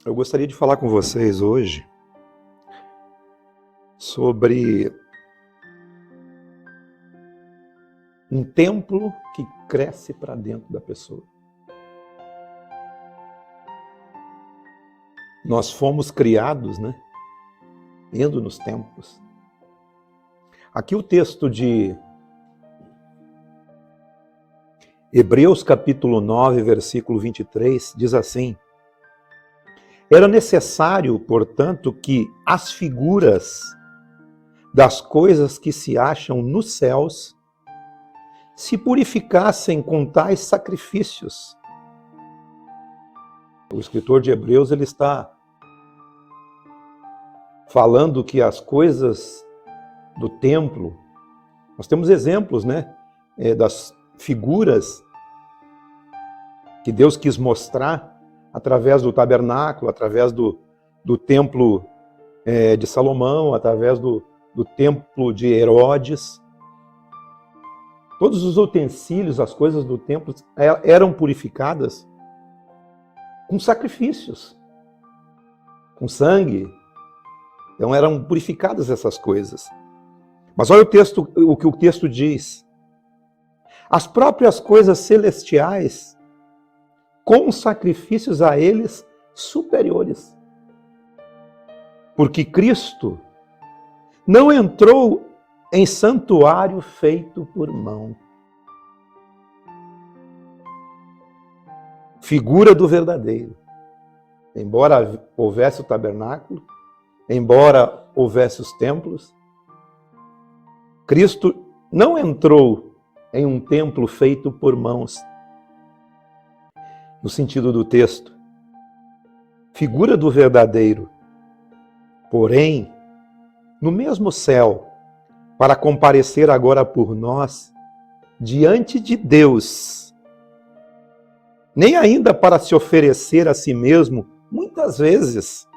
Eu gostaria de falar com vocês hoje sobre um templo que cresce para dentro da pessoa. Nós fomos criados, indo nos templos. Aqui o texto de Hebreus capítulo 9, versículo 23, diz assim: era necessário, portanto, que as figuras das coisas que se acham nos céus se purificassem com tais sacrifícios. O escritor de Hebreus ele está falando que as coisas do templo, nós temos exemplos, das figuras que Deus quis mostrar através do tabernáculo, através do templo de Salomão, através do templo de Herodes. Todos os utensílios, as coisas do templo eram purificadas com sacrifícios, com sangue. Então eram purificadas essas coisas. Mas olha o que o texto diz. As próprias coisas celestiais, com sacrifícios a eles superiores. Porque Cristo não entrou em santuário feito por mão. Figura do verdadeiro. Embora houvesse o tabernáculo, embora houvesse os templos, Cristo não entrou em um templo feito por mãos. No sentido do texto, figura do verdadeiro, porém, no mesmo céu, para comparecer agora por nós, diante de Deus, nem ainda para se oferecer a si mesmo, muitas vezes,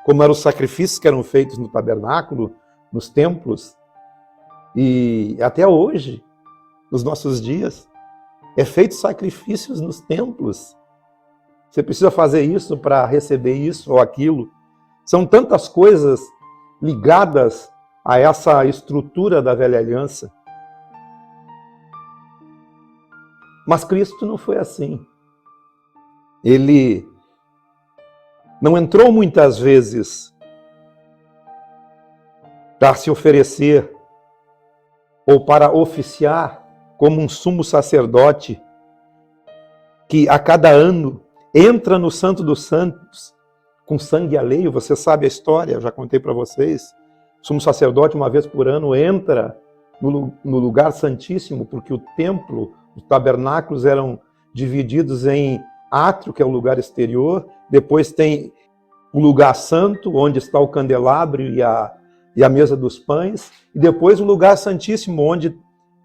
como eram os sacrifícios que eram feitos no tabernáculo, nos templos, e até hoje, nos nossos dias, é feito sacrifícios nos templos. Você precisa fazer isso para receber isso ou aquilo. São tantas coisas ligadas a essa estrutura da velha aliança. Mas Cristo não foi assim. Ele não entrou muitas vezes para se oferecer ou para oficiar como um sumo sacerdote que a cada ano entra no Santo dos Santos com sangue alheio. Você sabe a história, eu já contei para vocês. O sumo sacerdote, uma vez por ano, entra no lugar santíssimo, porque o templo, os tabernáculos eram divididos em átrio, que é o lugar exterior, depois tem o lugar santo, onde está o candelabro e a mesa dos pães, e depois o lugar santíssimo, onde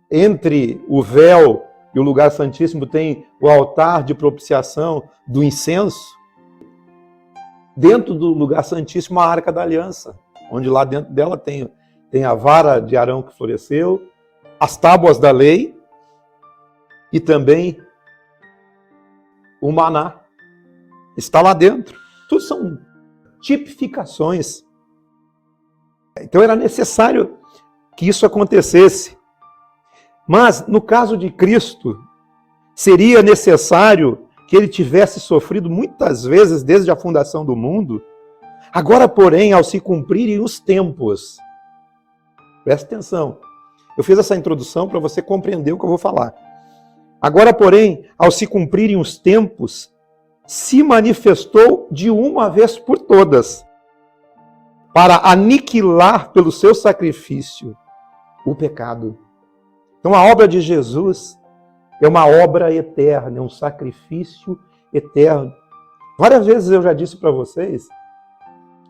entre o véu e o lugar santíssimo tem o altar de propiciação do incenso. Dentro do lugar santíssimo, a arca da aliança, onde lá dentro dela tem a vara de Arão que floresceu, as tábuas da lei e também o maná. Está lá dentro. Tudo são tipificações. Então era necessário que isso acontecesse. Mas, no caso de Cristo, seria necessário que ele tivesse sofrido muitas vezes desde a fundação do mundo. Agora, porém, ao se cumprirem os tempos, presta atenção, eu fiz essa introdução para você compreender o que eu vou falar. Agora, porém, ao se cumprirem os tempos, se manifestou de uma vez por todas, para aniquilar pelo seu sacrifício o pecado. Então a obra de Jesus é uma obra eterna, é um sacrifício eterno. Várias vezes eu já disse para vocês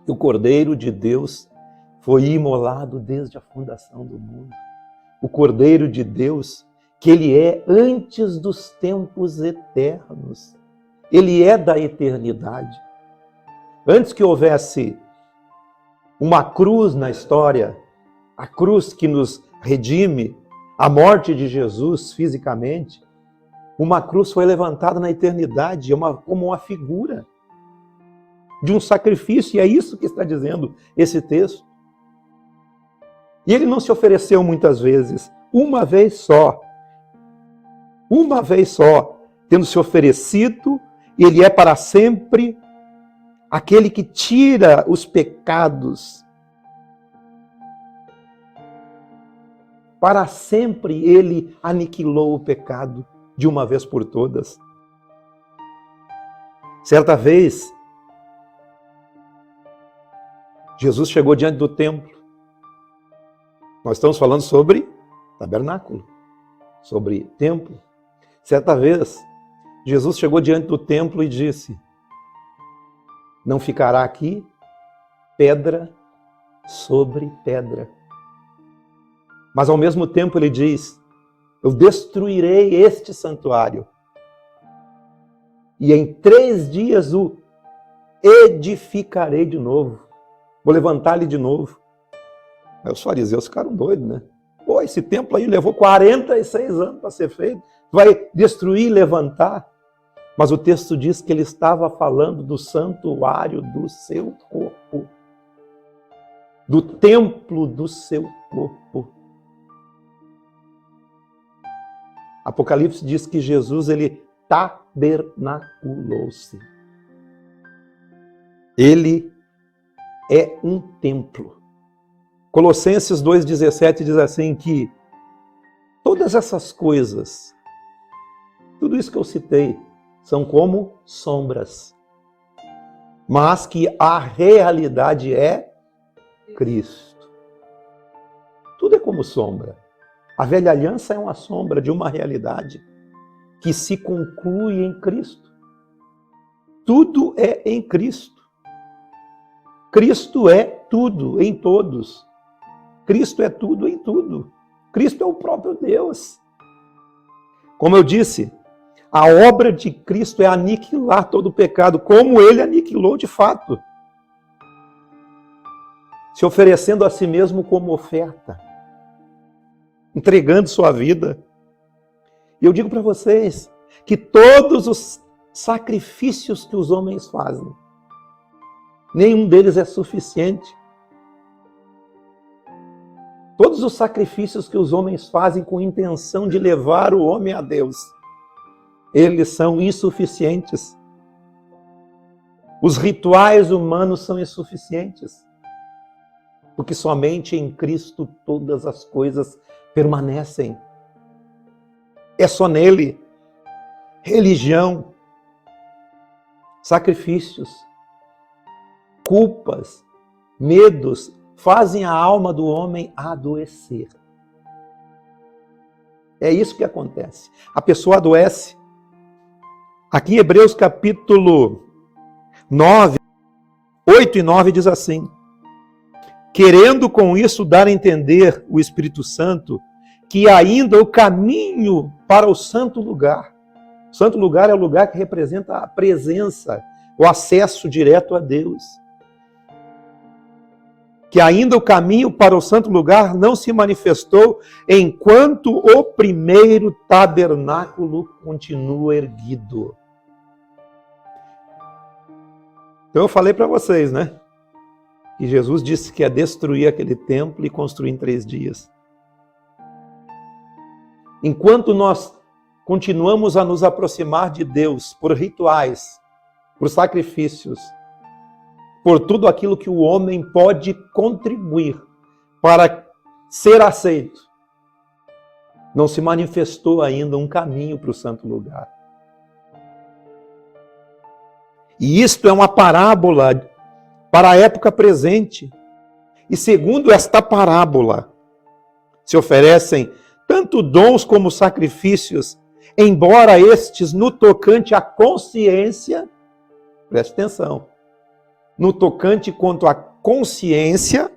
que o Cordeiro de Deus foi imolado desde a fundação do mundo. O Cordeiro de Deus, que ele é antes dos tempos eternos. Ele é da eternidade. Antes que houvesse uma cruz na história, a cruz que nos redime, a morte de Jesus fisicamente, uma cruz foi levantada na eternidade, como uma figura de um sacrifício, e é isso que está dizendo esse texto. E ele não se ofereceu muitas vezes, uma vez só, tendo se oferecido, e ele é para sempre aquele que tira os pecados. Para sempre ele aniquilou o pecado de uma vez por todas. Certa vez, Jesus chegou diante do templo. Nós estamos falando sobre tabernáculo, sobre templo. Certa vez, Jesus chegou diante do templo e disse: não ficará aqui pedra sobre pedra. Mas ao mesmo tempo ele diz: eu destruirei este santuário e em 3 dias o edificarei de novo. Vou levantar ele de novo. Aí os fariseus ficaram doidos, né? Pô, esse templo aí levou 46 anos para ser feito. Vai destruir e levantar. Mas o texto diz que ele estava falando do santuário do seu corpo. Do templo do seu corpo. Apocalipse diz que Jesus, ele tabernaculou-se. Ele é um templo. Colossenses 2,17 diz assim que todas essas coisas, tudo isso que eu citei, são como sombras, mas que a realidade é Cristo. Tudo é como sombra. A velha aliança é uma sombra de uma realidade que se conclui em Cristo. Tudo é em Cristo. Cristo é tudo em todos. Cristo é tudo em tudo. Cristo é o próprio Deus. Como eu disse, a obra de Cristo é aniquilar todo o pecado, como ele aniquilou de fato, se oferecendo a si mesmo como oferta, entregando sua vida. E eu digo para vocês que todos os sacrifícios que os homens fazem, nenhum deles é suficiente. Todos os sacrifícios que os homens fazem com intenção de levar o homem a Deus, eles são insuficientes. Os rituais humanos são insuficientes. Porque somente em Cristo todas as coisas permanecem. É só nele. Religião, sacrifícios, culpas, medos, fazem a alma do homem adoecer. É isso que acontece. A pessoa adoece. Aqui em Hebreus capítulo 9, 8 e 9 diz assim: querendo com isso dar a entender o Espírito Santo que ainda o caminho para o santo lugar. O santo lugar é o lugar que representa a presença, o acesso direto a Deus. Que ainda o caminho para o santo lugar não se manifestou enquanto o primeiro tabernáculo continua erguido. Então eu falei para vocês, né? Que Jesus disse que ia destruir aquele templo e construir em 3 dias. Enquanto nós continuamos a nos aproximar de Deus por rituais, por sacrifícios, por tudo aquilo que o homem pode contribuir para ser aceito, não se manifestou ainda um caminho para o santo lugar. E isto é uma parábola para a época presente. E segundo esta parábola, se oferecem tanto dons como sacrifícios, embora estes, no tocante à consciência, preste atenção, no tocante quanto à consciência,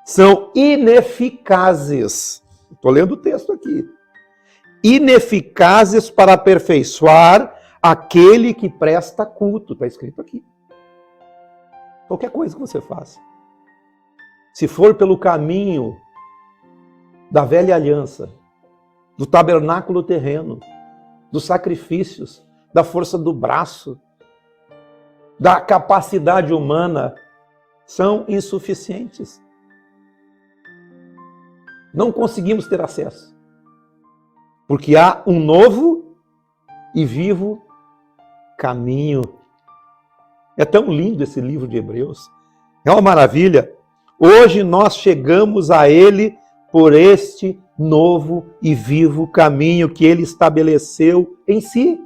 são ineficazes. Estou lendo o texto aqui. Ineficazes para aperfeiçoar aquele que presta culto. Está escrito aqui. Qualquer coisa que você faça. Se for pelo caminho da velha aliança, do tabernáculo terreno, dos sacrifícios, da força do braço, da capacidade humana são insuficientes. Não conseguimos ter acesso. Porque há um novo e vivo caminho. É tão lindo esse livro de Hebreus. É uma maravilha. Hoje nós chegamos a ele por este novo e vivo caminho que ele estabeleceu em si.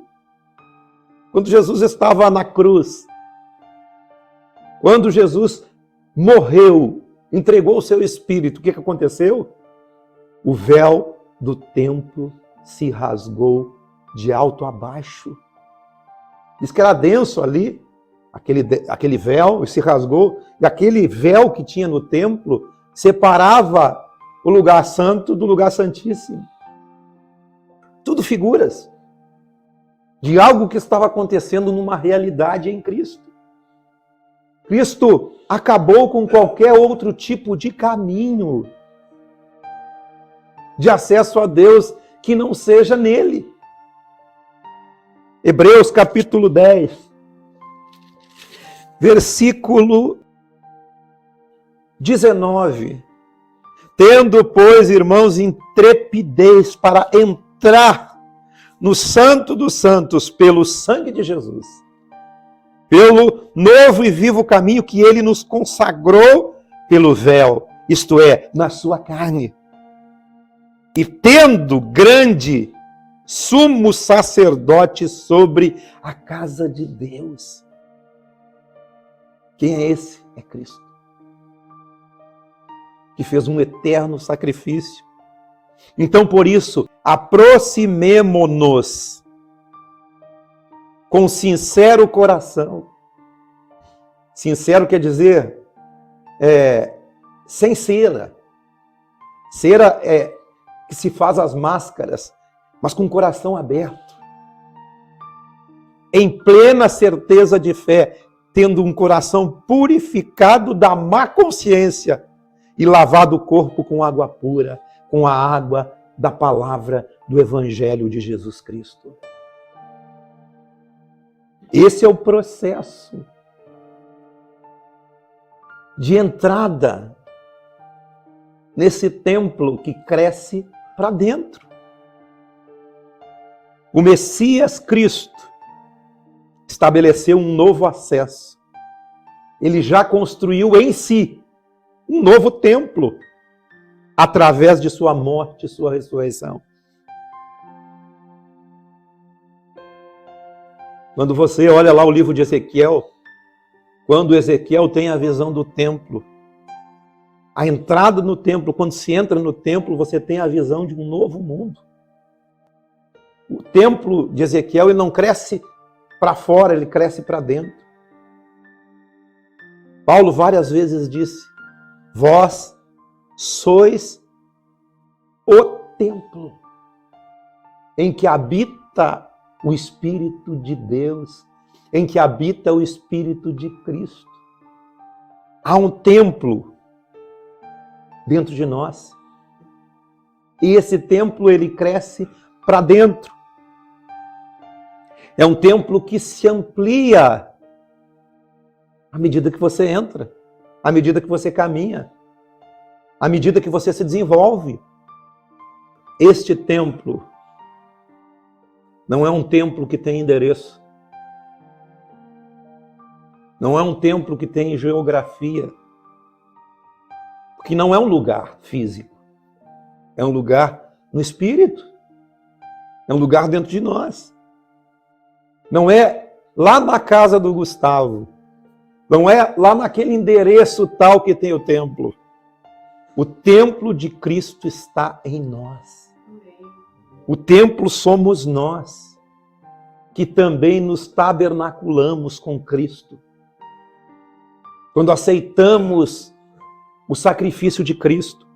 Quando Jesus estava na cruz, quando Jesus morreu, entregou o seu espírito, o que aconteceu? O véu do templo se rasgou de alto a baixo. Diz que era denso ali, aquele véu, se rasgou, e aquele véu que tinha no templo separava o lugar santo do lugar santíssimo. Tudo figuras de algo que estava acontecendo numa realidade em Cristo. Cristo acabou com qualquer outro tipo de caminho de acesso a Deus que não seja nele. Hebreus capítulo 10, versículo 19. Tendo, pois, irmãos, intrepidez para entrar no Santo dos Santos pelo sangue de Jesus, pelo novo e vivo caminho que ele nos consagrou pelo véu, isto é, na sua carne. E tendo grande sumo sacerdote sobre a casa de Deus. Quem é esse? É Cristo, que fez um eterno sacrifício. Então, por isso, aproximemo-nos com sincero coração. Sincero quer dizer sem cera. Cera é que se faz as máscaras, mas com o coração aberto. Em plena certeza de fé, tendo um coração purificado da má consciência e lavado o corpo com água pura, com a água da palavra do Evangelho de Jesus Cristo. Esse é o processo de entrada nesse templo que cresce para dentro. O Messias Cristo estabeleceu um novo acesso. Ele já construiu em si um novo templo através de sua morte e sua ressurreição. Quando você olha lá o livro de Ezequiel, quando Ezequiel tem a visão do templo, a entrada no templo, quando se entra no templo, você tem a visão de um novo mundo. O templo de Ezequiel, ele não cresce para fora, ele cresce para dentro. Paulo várias vezes disse: vós sois o templo em que habita o Espírito de Deus, em que habita o Espírito de Cristo. Há um templo dentro de nós. E esse templo, ele cresce para dentro. É um templo que se amplia à medida que você entra, à medida que você caminha, à medida que você se desenvolve. Este templo não é um templo que tem endereço. Não é um templo que tem geografia. Porque não é um lugar físico. É um lugar no espírito. É um lugar dentro de nós. Não é lá na casa do Gustavo. Não é lá naquele endereço tal que tem o templo. O templo de Cristo está em nós. O templo somos nós, que também nos tabernaculamos com Cristo. Quando aceitamos o sacrifício de Cristo.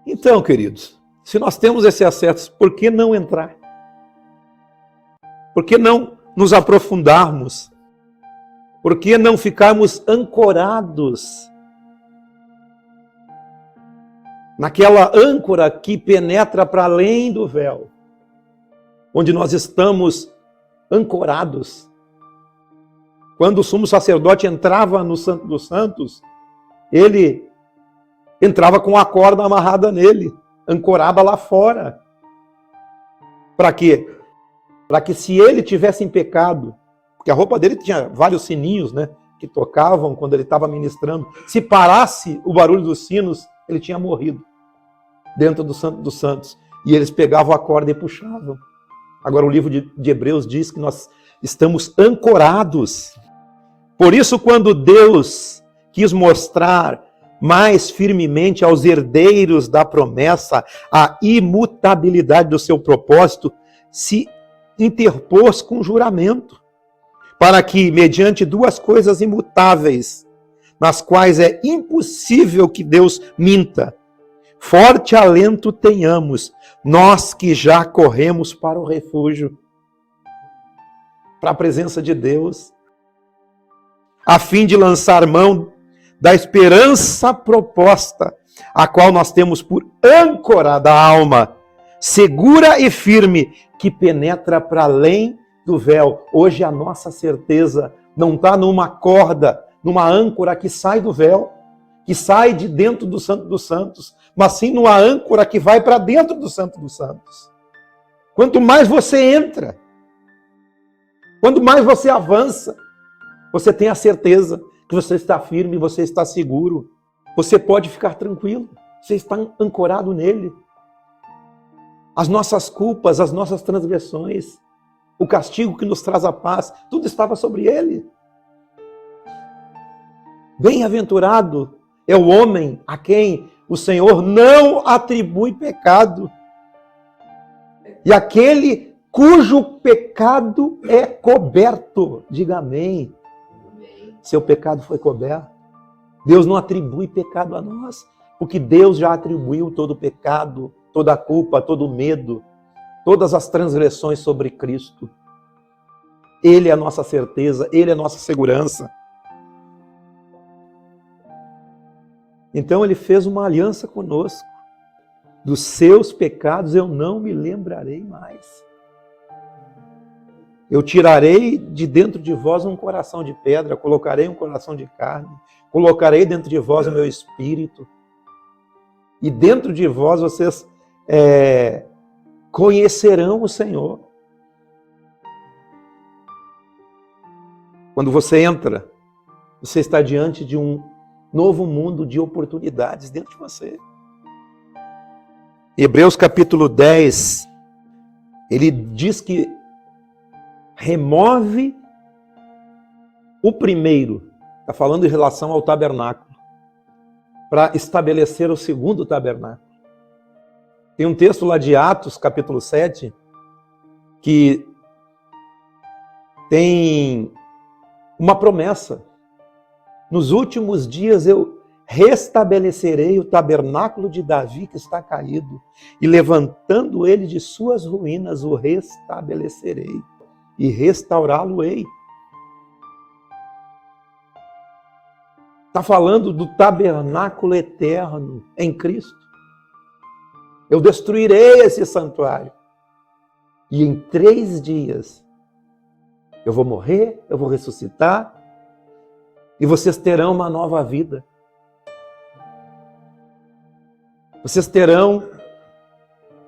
Então, queridos, se nós temos esse acesso, por que não entrar? Por que não nos aprofundarmos? Por que não ficarmos ancorados naquela âncora que penetra para além do véu, onde nós estamos ancorados Quando o sumo sacerdote entrava no Santo dos Santos, ele entrava com a corda amarrada nele, ancorada lá fora. Para quê? Para que se ele tivesse em pecado, porque a roupa dele tinha vários sininhos, né, que tocavam quando ele estava ministrando, se parasse o barulho dos sinos, ele tinha morrido dentro do Santo dos Santos. E eles pegavam a corda e puxavam. Agora o livro de Hebreus diz que nós estamos ancorados. Por isso, quando Deus quis mostrar mais firmemente aos herdeiros da promessa a imutabilidade do seu propósito, se interpôs com juramento, para que, mediante duas coisas imutáveis, nas quais é impossível que Deus minta, forte alento tenhamos, nós que já corremos para o refúgio, para a presença de Deus, a fim de lançar mão da esperança proposta, a qual nós temos por âncora da alma, segura e firme, que penetra para além do véu. Hoje a nossa certeza não está numa corda, numa âncora que sai do véu, que sai de dentro do Santo dos Santos, mas sim numa âncora que vai para dentro do Santo dos Santos. Quanto mais você entra, quanto mais você avança, você tem a certeza que você está firme, você está seguro, você pode ficar tranquilo, você está ancorado nele. As nossas culpas, as nossas transgressões, o castigo que nos traz a paz, tudo estava sobre ele. Bem-aventurado é o homem a quem o Senhor não atribui pecado, e aquele cujo pecado é coberto. Diga amém. Seu pecado foi coberto. Deus não atribui pecado a nós, porque Deus já atribuiu todo o pecado, toda a culpa, todo o medo, todas as transgressões sobre Cristo. Ele é a nossa certeza, Ele é a nossa segurança. Então Ele fez uma aliança conosco. Dos seus pecados eu não me lembrarei mais. Eu tirarei de dentro de vós um coração de pedra, colocarei um coração de carne, colocarei dentro de vós o meu espírito. E dentro de vós vocês conhecerão o Senhor. Quando você entra, você está diante de um novo mundo de oportunidades dentro de você. Hebreus capítulo 10, ele diz que remove o primeiro, está falando em relação ao tabernáculo, para estabelecer o segundo tabernáculo. Tem um texto lá de Atos, capítulo 7, que tem uma promessa. Nos últimos dias eu restabelecerei o tabernáculo de Davi que está caído, e levantando ele de suas ruínas, o restabelecerei e restaurá-lo-ei. Está falando do tabernáculo eterno em Cristo. Eu destruirei esse santuário. E em 3 dias eu vou morrer, eu vou ressuscitar, e vocês terão uma nova vida. Vocês terão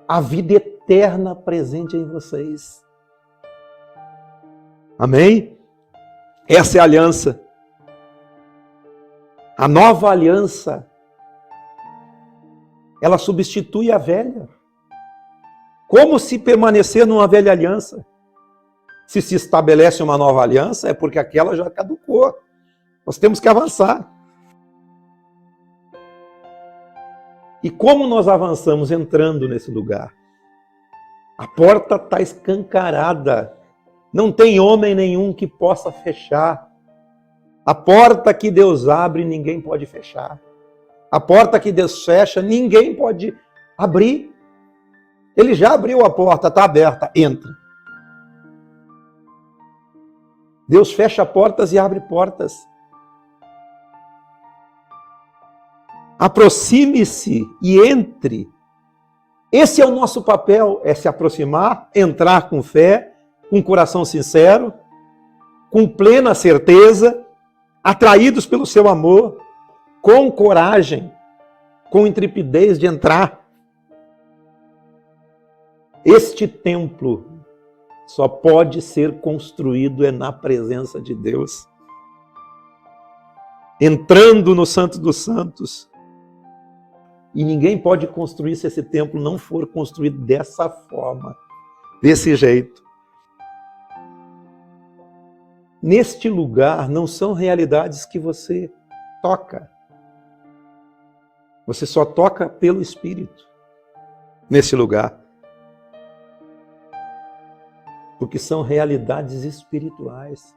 a vida eterna presente em vocês. Amém? Essa é a aliança. A nova aliança, ela substitui a velha. Como se permanecer numa velha aliança? Se estabelece uma nova aliança, é porque aquela já caducou. Nós temos que avançar. E como nós avançamos entrando nesse lugar? A porta está escancarada. Não tem homem nenhum que possa fechar. A porta que Deus abre, ninguém pode fechar. A porta que Deus fecha, ninguém pode abrir. Ele já abriu a porta, está aberta, entra. Deus fecha portas e abre portas. Aproxime-se e entre. Esse é o nosso papel, é se aproximar, entrar com fé, com coração sincero, com plena certeza, atraídos pelo seu amor, com coragem, com intrepidez de entrar. Este templo só pode ser construído na presença de Deus. Entrando no Santo dos Santos. E ninguém pode construir se esse templo não for construído dessa forma, desse jeito. Neste lugar não são realidades que você toca. Você só toca pelo Espírito nesse lugar. Porque são realidades espirituais.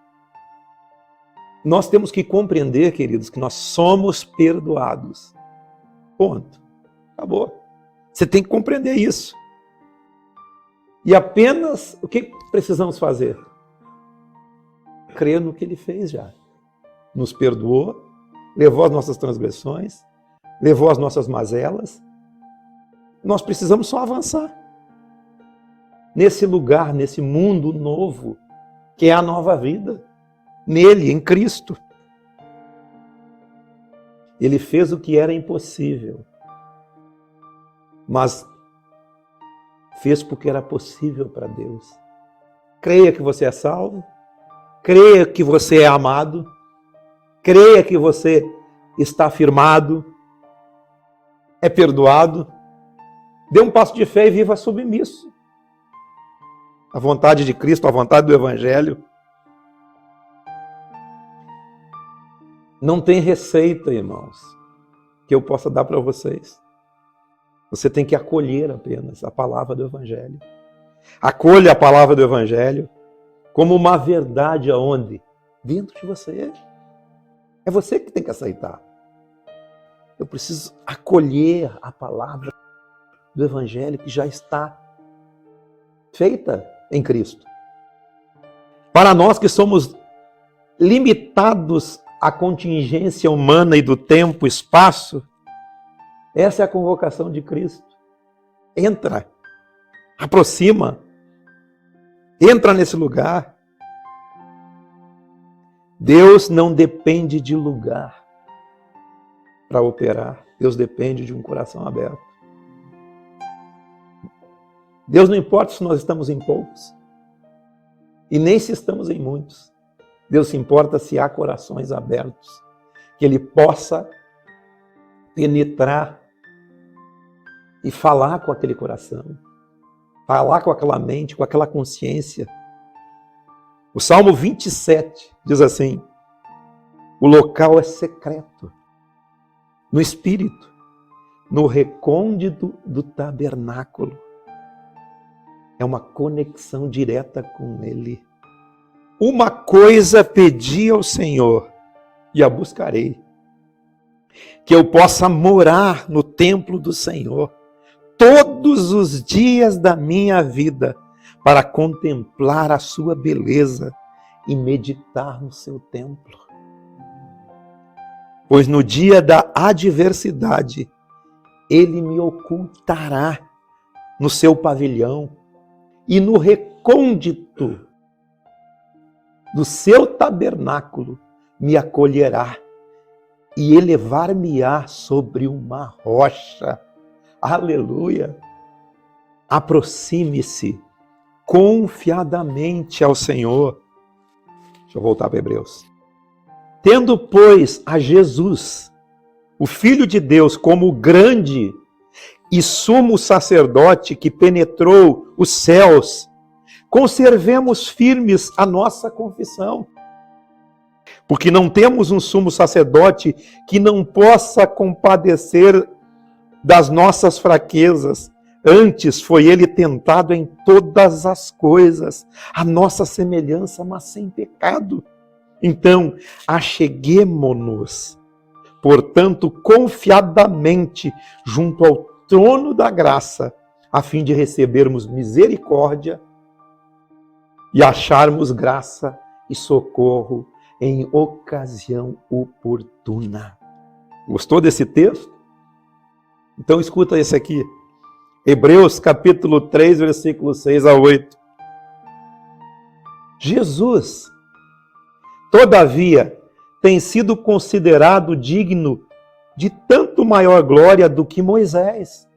Nós temos que compreender, queridos, que nós somos perdoados. Ponto. Acabou. Você tem que compreender isso. E apenas o que precisamos fazer? Crer no que Ele fez já. Nos perdoou, levou as nossas transgressões, levou as nossas mazelas. Nós precisamos só avançar. Nesse lugar, nesse mundo novo, que é a nova vida, nele, em Cristo. Ele fez o que era impossível, mas fez porque era possível para Deus. Creia que você é salvo, creia que você é amado, creia que você está firmado, é perdoado. Dê um passo de fé e viva submisso. A vontade de Cristo, a vontade do Evangelho. Não tem receita, irmãos, que eu possa dar para vocês. Você tem que acolher apenas a palavra do Evangelho. Acolha a palavra do Evangelho como uma verdade aonde? Dentro de você. É você que tem que aceitar. Eu preciso acolher a palavra do Evangelho que já está feita em Cristo. Para nós que somos limitados à contingência humana e do tempo, espaço, essa é a convocação de Cristo. Entra, aproxima, entra nesse lugar. Deus não depende de lugar para operar. Deus depende de um coração aberto. Deus não importa se nós estamos em poucos e nem se estamos em muitos. Deus se importa se há corações abertos, que Ele possa penetrar e falar com aquele coração, falar com aquela mente, com aquela consciência. O Salmo 27 diz assim: o local é secreto, no Espírito, no recôndito do tabernáculo. É uma conexão direta com Ele. Uma coisa pedi ao Senhor e a buscarei, que eu possa morar no templo do Senhor todos os dias da minha vida, para contemplar a sua beleza e meditar no seu templo. Pois no dia da adversidade, Ele me ocultará no seu pavilhão e no recôndito do seu tabernáculo me acolherá e elevar-me-á sobre uma rocha. Aleluia! Aproxime-se confiadamente ao Senhor. Deixa eu voltar para Hebreus. Tendo, pois, a Jesus, o Filho de Deus, como grande e sumo sacerdote que penetrou os céus, conservemos firmes a nossa confissão. Porque não temos um sumo sacerdote que não possa compadecer das nossas fraquezas. Antes foi ele tentado em todas as coisas, a nossa semelhança, mas sem pecado. Então, acheguemo-nos, portanto, confiadamente junto ao trono da graça, a fim de recebermos misericórdia e acharmos graça e socorro em ocasião oportuna. Gostou desse texto? Então escuta esse aqui. Hebreus capítulo 3, versículo 6 a 8. Jesus Todavia, tem sido considerado digno de tanto maior glória do que Moisés,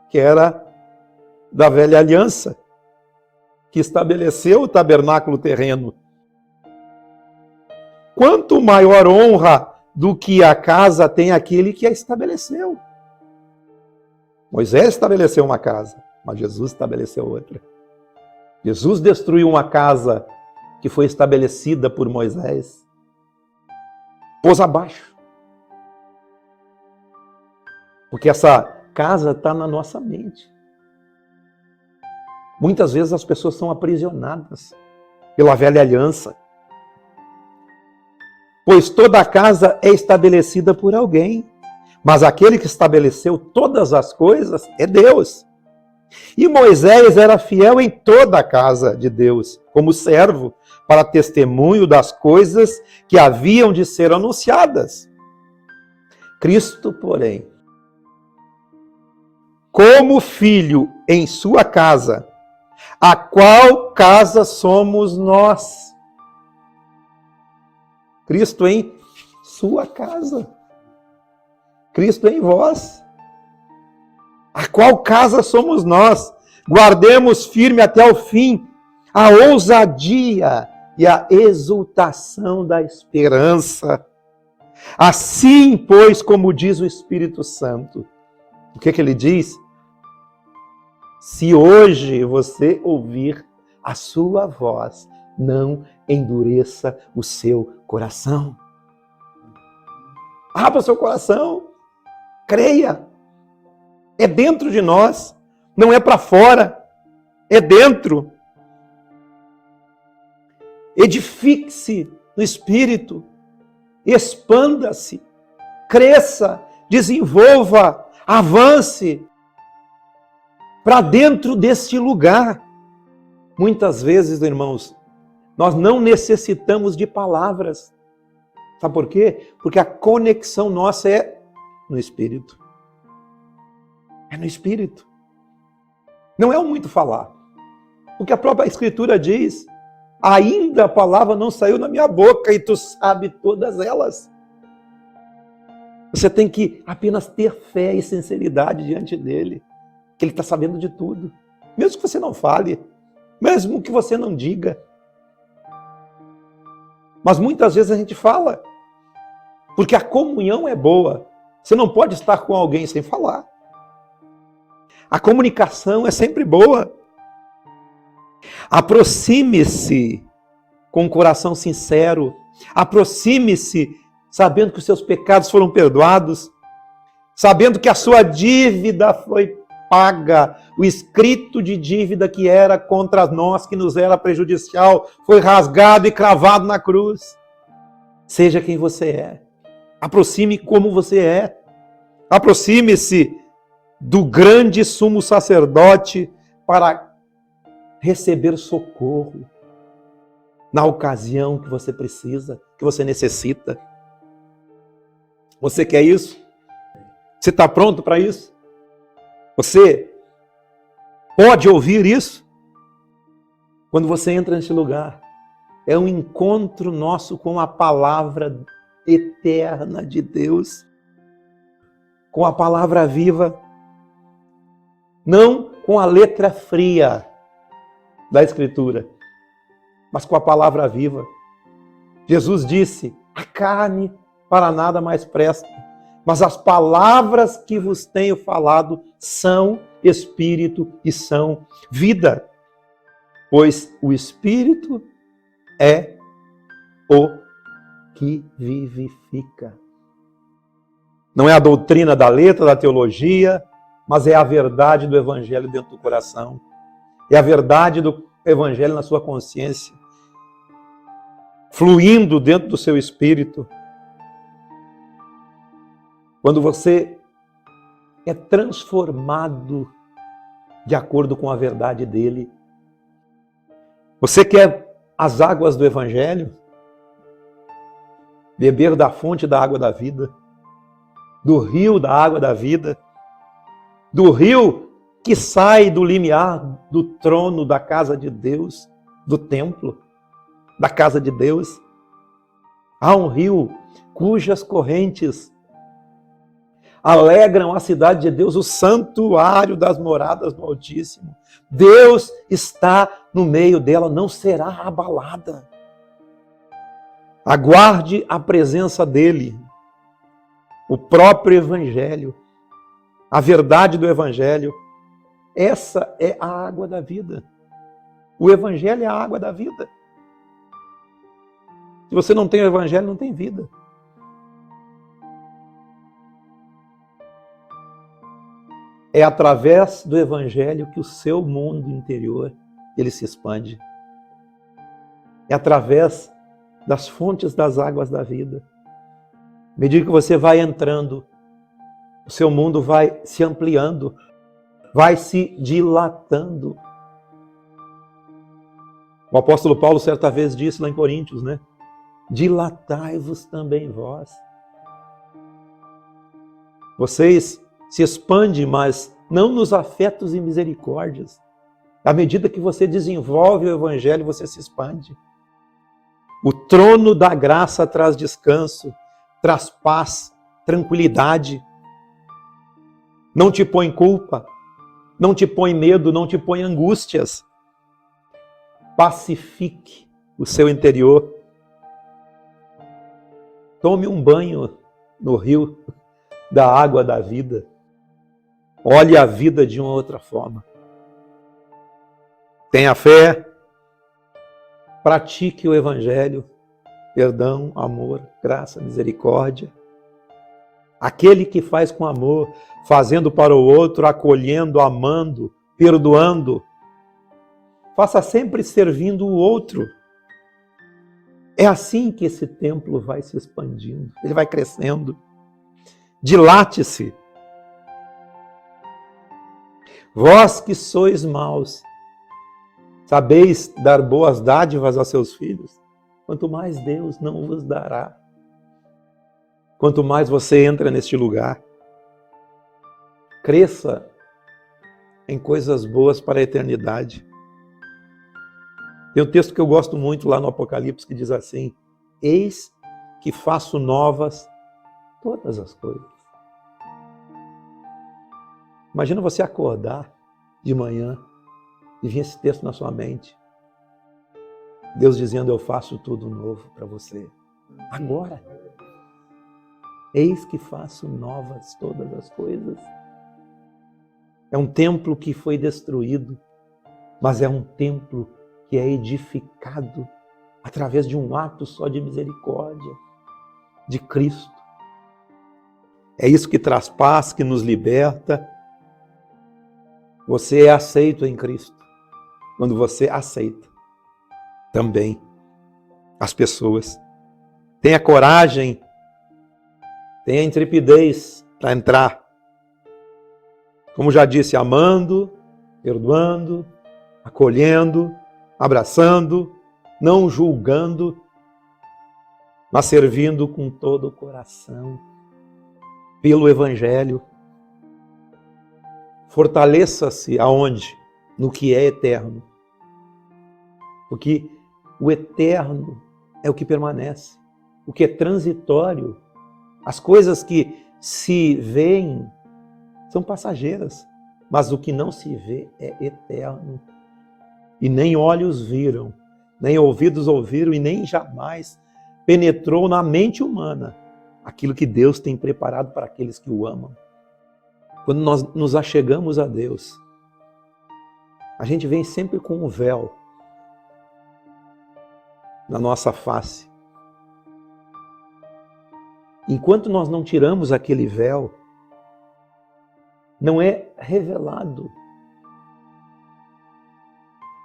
que era da velha aliança, que estabeleceu o tabernáculo terreno. Quanto maior honra do que a casa tem aquele que a estabeleceu. Moisés estabeleceu uma casa, mas Jesus estabeleceu outra. Jesus destruiu uma casa que foi estabelecida por Moisés. Pôs abaixo. Porque essa casa está na nossa mente. Muitas vezes as pessoas são aprisionadas pela velha aliança. Pois toda a casa é estabelecida por alguém, mas aquele que estabeleceu todas as coisas é Deus. E Moisés era fiel em toda a casa de Deus, como servo, para testemunho das coisas que haviam de ser anunciadas. Cristo, porém, como filho em sua casa, a qual casa somos nós? Cristo em sua casa. Cristo em vós. A qual casa somos nós? Guardemos firme até o fim a ousadia e a exultação da esperança. Assim, pois, como diz o Espírito Santo. O que ele diz? Se hoje você ouvir a sua voz, não endureça o seu coração. Abra o seu coração. Creia. É dentro de nós. Não é para fora. É dentro. Edifique-se no Espírito. Expanda-se. Cresça. Desenvolva. Avance. Para dentro deste lugar. Muitas vezes, irmãos, nós não necessitamos de palavras. Sabe por quê? Porque a conexão nossa é no Espírito. É no Espírito. Não é o muito falar. Porque a própria Escritura diz, ainda a palavra não saiu na minha boca e tu sabe todas elas. Você tem que apenas ter fé e sinceridade diante dele, que ele está sabendo de tudo. Mesmo que você não fale, mesmo que você não diga. Mas muitas vezes a gente fala, porque a comunhão é boa. Você não pode estar com alguém sem falar. A comunicação é sempre boa. Aproxime-se com um coração sincero. Aproxime-se sabendo que os seus pecados foram perdoados, sabendo que a sua dívida foi paga, o escrito de dívida que era contra nós, que nos era prejudicial, foi rasgado e cravado na cruz. Seja quem você é. Aproxime como você é. Aproxime-se do grande sumo sacerdote para receber socorro na ocasião que você precisa, que você necessita. Você quer isso? Você está pronto para isso? Você pode ouvir isso? Quando você entra nesse lugar, é um encontro nosso com a palavra eterna de Deus, com a palavra viva, não com a letra fria da Escritura, mas com a palavra viva. Jesus disse, a carne para nada mais presta, mas as palavras que vos tenho falado são espírito e são vida. Pois o Espírito é o que vivifica. Não é a doutrina da letra, da teologia, mas é a verdade do Evangelho dentro do coração. É a verdade do Evangelho na sua consciência, fluindo dentro do seu espírito. Quando você é transformado de acordo com a verdade dele. Você quer as águas do Evangelho? Beber da fonte da água da vida, do rio da água da vida, do rio que sai do limiar do trono da casa de Deus, do templo, da casa de Deus. Há um rio cujas correntes alegram a cidade de Deus, o santuário das moradas do Altíssimo. Deus está no meio dela, não será abalada. Aguarde a presença dele, o próprio Evangelho, a verdade do Evangelho. Essa é a água da vida. O Evangelho é a água da vida. Se você não tem o Evangelho, não tem vida. É através do Evangelho que o seu mundo interior ele se expande. É através das fontes das águas da vida. À medida que você vai entrando, o seu mundo vai se ampliando, vai se dilatando. O apóstolo Paulo certa vez disse lá em Coríntios, né? Dilatai-vos também vós. Vocês se expandem, mas não nos afetos e misericórdias. À medida que você desenvolve o Evangelho, você se expande. O trono da graça traz descanso, traz paz, tranquilidade. Não te põe culpa, não te põe medo, não te põe angústias. Pacifique o seu interior. Tome um banho no rio da água da vida. Olhe a vida de uma outra forma. Tenha fé. Pratique o Evangelho. Perdão, amor, graça, misericórdia. Aquele que faz com amor, fazendo para o outro, acolhendo, amando, perdoando. Faça sempre servindo o outro. É assim que esse templo vai se expandindo. Ele vai crescendo. Dilate-se. Vós que sois maus, sabeis dar boas dádivas a seus filhos, quanto mais Deus não vos dará. Quanto mais você entra neste lugar, cresça em coisas boas para a eternidade. Tem um texto que eu gosto muito lá no Apocalipse que diz assim: eis que faço novas todas as coisas. Imagina você acordar de manhã e vir esse texto na sua mente. Deus dizendo: eu faço tudo novo para você. Agora. Eis que faço novas todas as coisas. É um templo que foi destruído, mas é um templo que é edificado através de um ato só de misericórdia de Cristo. É isso que traz paz, que nos liberta. Você é aceito em Cristo quando você aceita também as pessoas. Tenha coragem, tenha intrepidez para entrar. Como já disse, amando, perdoando, acolhendo, abraçando, não julgando, mas servindo com todo o coração, pelo Evangelho. Fortaleça-se aonde? No que é eterno. Porque o eterno é o que permanece. O que é transitório, as coisas que se veem são passageiras, mas o que não se vê é eterno. E nem olhos viram, nem ouvidos ouviram e nem jamais penetrou na mente humana aquilo que Deus tem preparado para aqueles que o amam. Quando nós nos achegamos a Deus, a gente vem sempre com um véu na nossa face. Enquanto nós não tiramos aquele véu, não é revelado.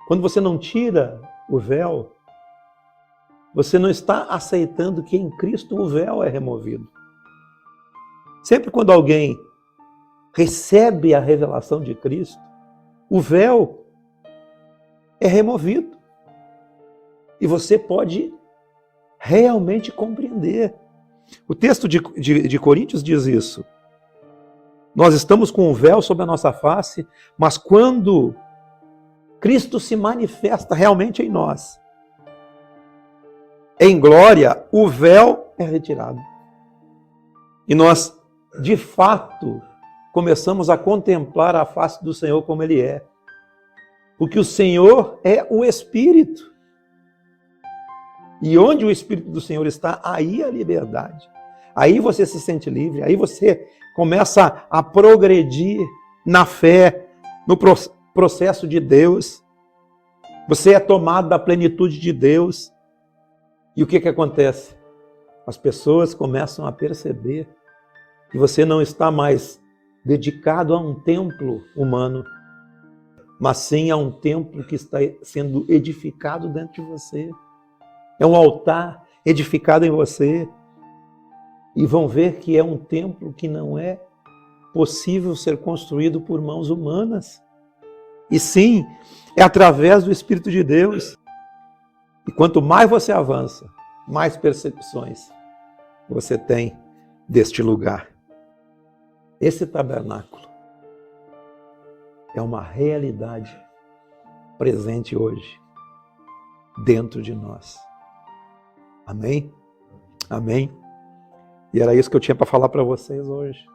Quando você não tira o véu, você não está aceitando que em Cristo o véu é removido. Sempre quando alguém recebe a revelação de Cristo, o véu é removido. E você pode realmente compreender. O texto de Coríntios diz isso. Nós estamos com um véu sobre a nossa face, mas quando Cristo se manifesta realmente em nós, em glória, o véu é retirado. E nós, de fato, começamos a contemplar a face do Senhor como Ele é. Porque o Senhor é o Espírito. E onde o Espírito do Senhor está, aí a liberdade. Aí você se sente livre, aí você começa a progredir na fé, no processo de Deus. Você é tomado da plenitude de Deus. E o que acontece? As pessoas começam a perceber que você não está mais dedicado a um templo humano, mas sim a um templo que está sendo edificado dentro de você. É um altar edificado em você. E vão ver que é um templo que não é possível ser construído por mãos humanas. E sim, é através do Espírito de Deus. E quanto mais você avança, mais percepções você tem deste lugar. Esse tabernáculo é uma realidade presente hoje dentro de nós. Amém? Amém? E era isso que eu tinha para falar para vocês hoje.